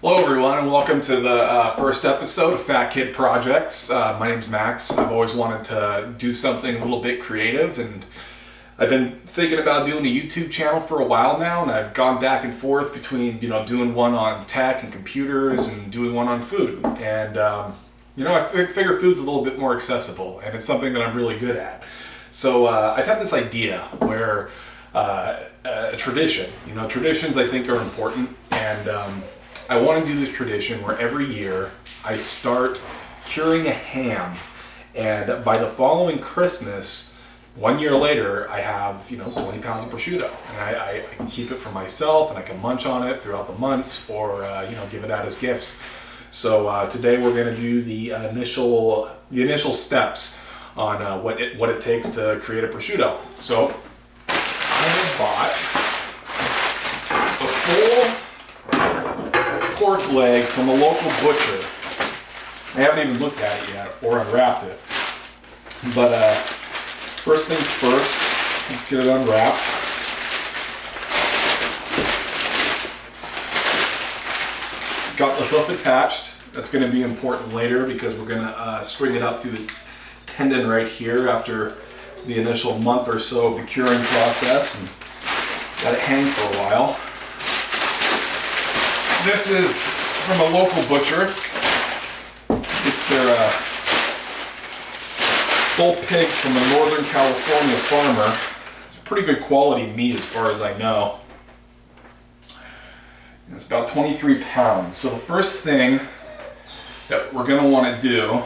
Hello everyone and welcome to the first episode of Fat Kid Projects. My name's Max. I've always wanted to do something a little bit creative, and I've been thinking about doing a YouTube channel for a while now, and I've gone back and forth between doing one on tech and computers and doing one on food. And I figure food's a little bit more accessible, and it's something that I'm really good at. So I've had this idea where traditions I think are important, and I want to do this tradition where every year I start curing a ham, and by the following Christmas, 1 year later, I have 20 pounds of prosciutto, and I can keep it for myself, and I can munch on it throughout the months, or give it out as gifts. So today we're going to do the initial steps on what it takes to create a prosciutto. So I bought a full pork leg from a local butcher. I haven't even looked at it yet or unwrapped it. But first things first, let's get it unwrapped. Got the hoof attached. That's going to be important later because we're going to string it up through its tendon right here after the initial month or so of the curing process, and let it hang for a while. This is from a local butcher. It's their full pigs from a Northern California farmer. It's pretty good quality meat as far as I know. And it's about 23 pounds. So the first thing that we're going to want to do,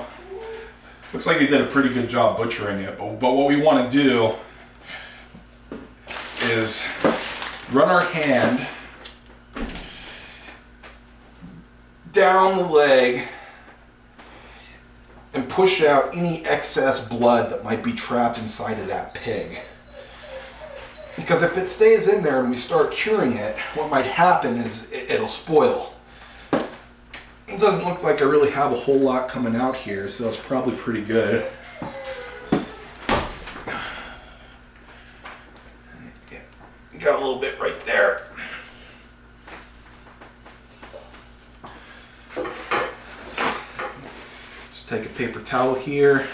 looks like they did a pretty good job butchering it, but what we want to do is run our hand down the leg and push out any excess blood that might be trapped inside of that pig. Because if it stays in there and we start curing it, what might happen is it'll spoil. It doesn't look like I really have a whole lot coming out here, so it's probably pretty good. Got a little bit right there. Just take a paper towel here,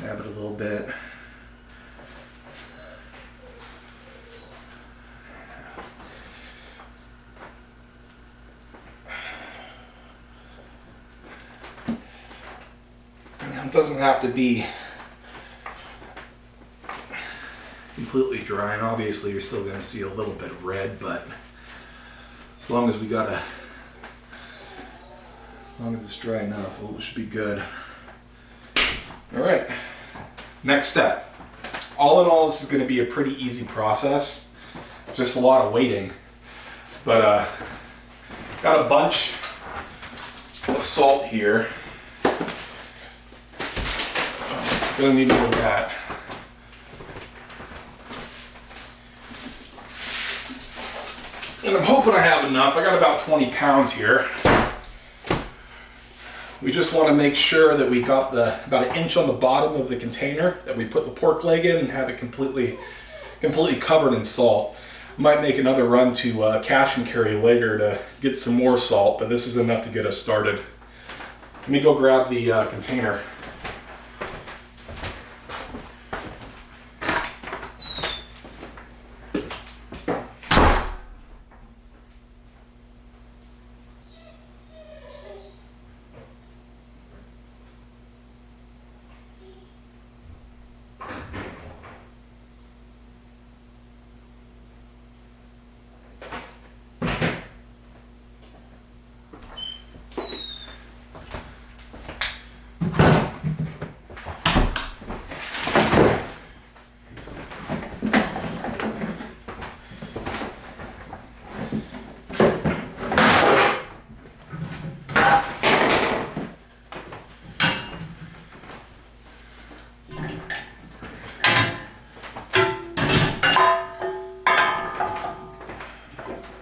dab it a little bit. It doesn't have to be completely dry, and obviously you're still going to see a little bit of red, but as long as it's dry enough, it should be good. All right, next step. All in all, this is going to be a pretty easy process, just a lot of waiting, but got a bunch of salt here. Gonna need more of that. And I'm hoping I have enough. I got about 20 pounds here. We just want to make sure that we got about an inch on the bottom of the container that we put the pork leg in and have it completely covered in salt. Might make another run to cash and carry later to get some more salt, but this is enough to get us started. Let me go grab the container.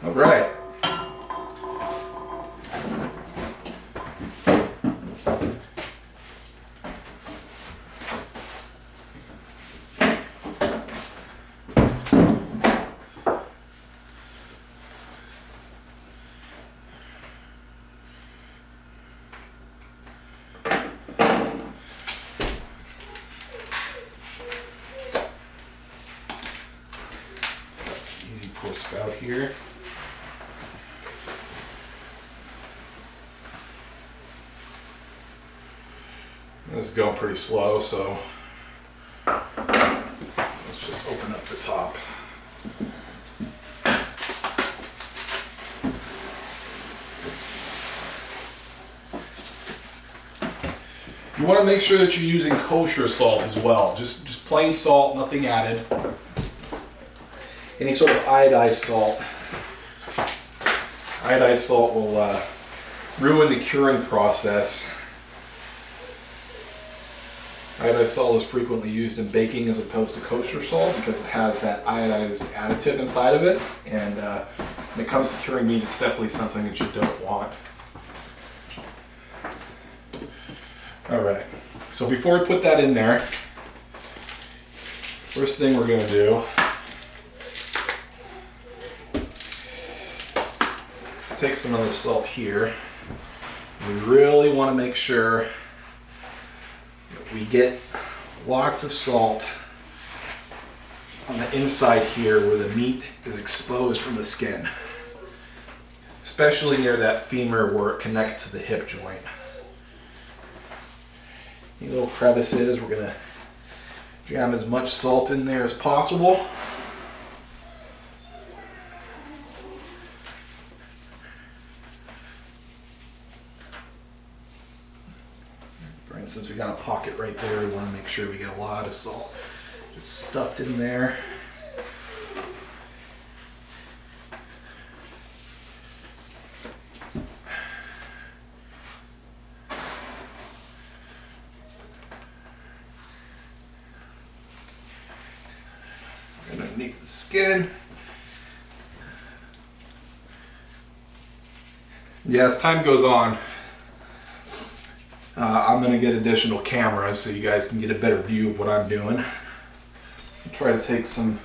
All right. little spout here. This is going pretty slow, so let's just open up the top. You want to make sure that you're using kosher salt as well. Just plain salt, nothing added. Any sort of iodized salt. Iodized salt will ruin the curing process. Iodized salt is frequently used in baking as opposed to kosher salt because it has that iodized additive inside of it. And when it comes to curing meat, it's definitely something that you don't want. All right, so before we put that in there, first thing we're gonna do is take some of the salt here. We really wanna make sure that we get lots of salt on the inside here where the meat is exposed from the skin, especially near that femur where it connects to the hip joint. Any little crevices, we're gonna jam as much salt in there as possible. For instance, we got a pocket right there. We wanna make sure we get a lot of salt just stuffed in there. Underneath the skin. Yeah, as time goes on, I'm going to get additional cameras so you guys can get a better view of what I'm doing. I'll try to take some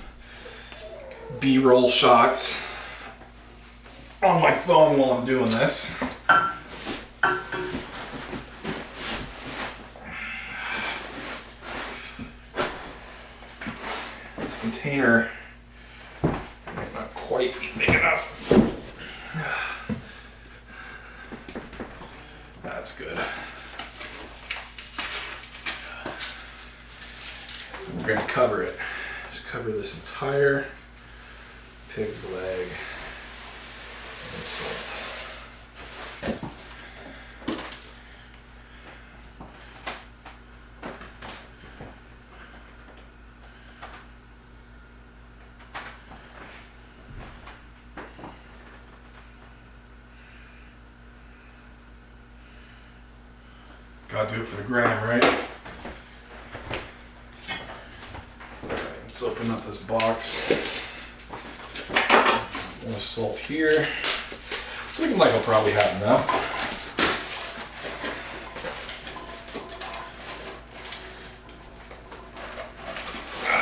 B-roll shots on my phone while I'm doing this. Container might not quite be big enough. That's good. We're going to cover it. Just cover this entire pig's leg in salt. Gotta do it for the gram, right? Alright, let's open up this box. More salt here. Looking like I'll probably have enough.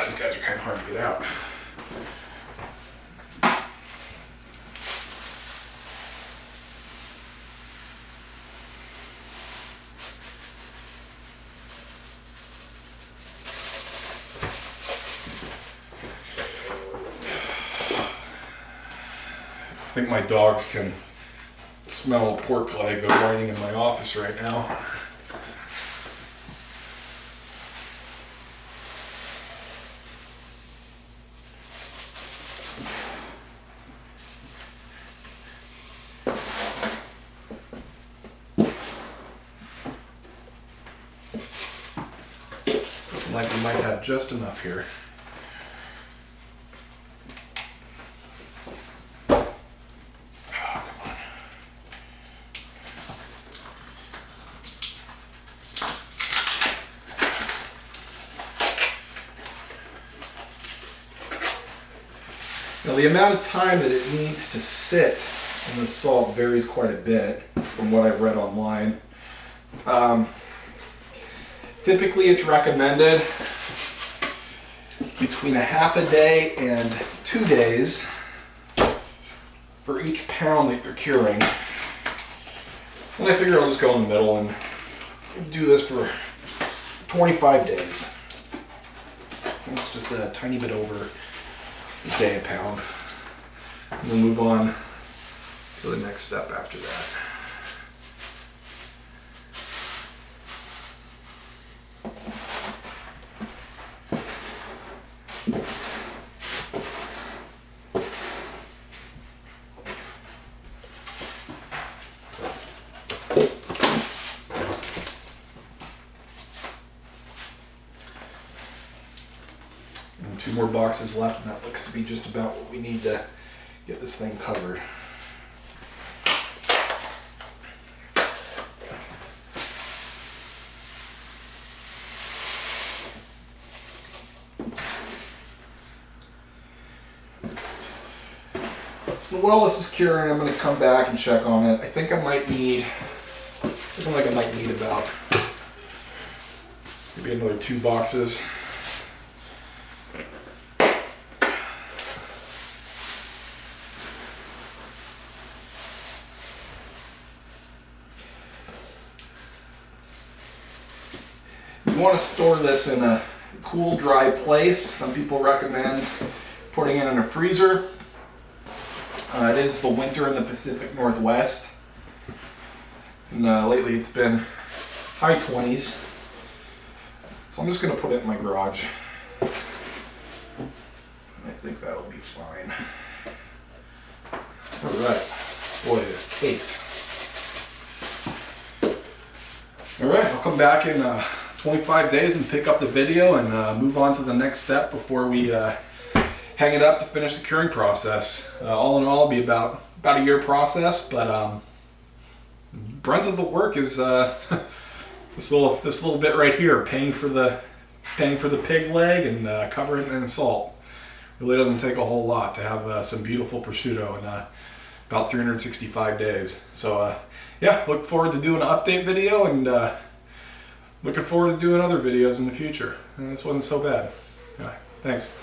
These guys are kind of hard to get out. I think my dogs can smell a pork leg. They're whining in my office right now. Looking like we might have just enough here. Now the amount of time that it needs to sit in the salt varies quite a bit from what I've read online. Typically it's recommended between a half a day and 2 days for each pound that you're curing. And I figure I'll just go in the middle and do this for 25 days. It's just a tiny bit over a day a pound. And we'll move on to the next step after that. And 2 more boxes left, and that looks to be just about what we need to get this thing covered. While this is curing, I'm going to come back and check on it. I think I might need, about maybe another 2 boxes. You want to store this in a cool, dry place. Some people recommend putting it in a freezer. It is the winter in the Pacific Northwest, and lately it's been high 20s, so I'm just going to put it in my garage. I think that'll be fine. Alright, boy, it is caked. Alright, I'll come back in 25 days and pick up the video and move on to the next step before we hang it up to finish the curing process. All in all, it'll be about a year process, but brunt of the work is this little bit right here, paying for the pig leg and covering it in salt. Really doesn't take a whole lot to have some beautiful prosciutto in about 365 days. So yeah, look forward to doing an update video, and looking forward to doing other videos in the future. And this wasn't so bad. Yeah, thanks.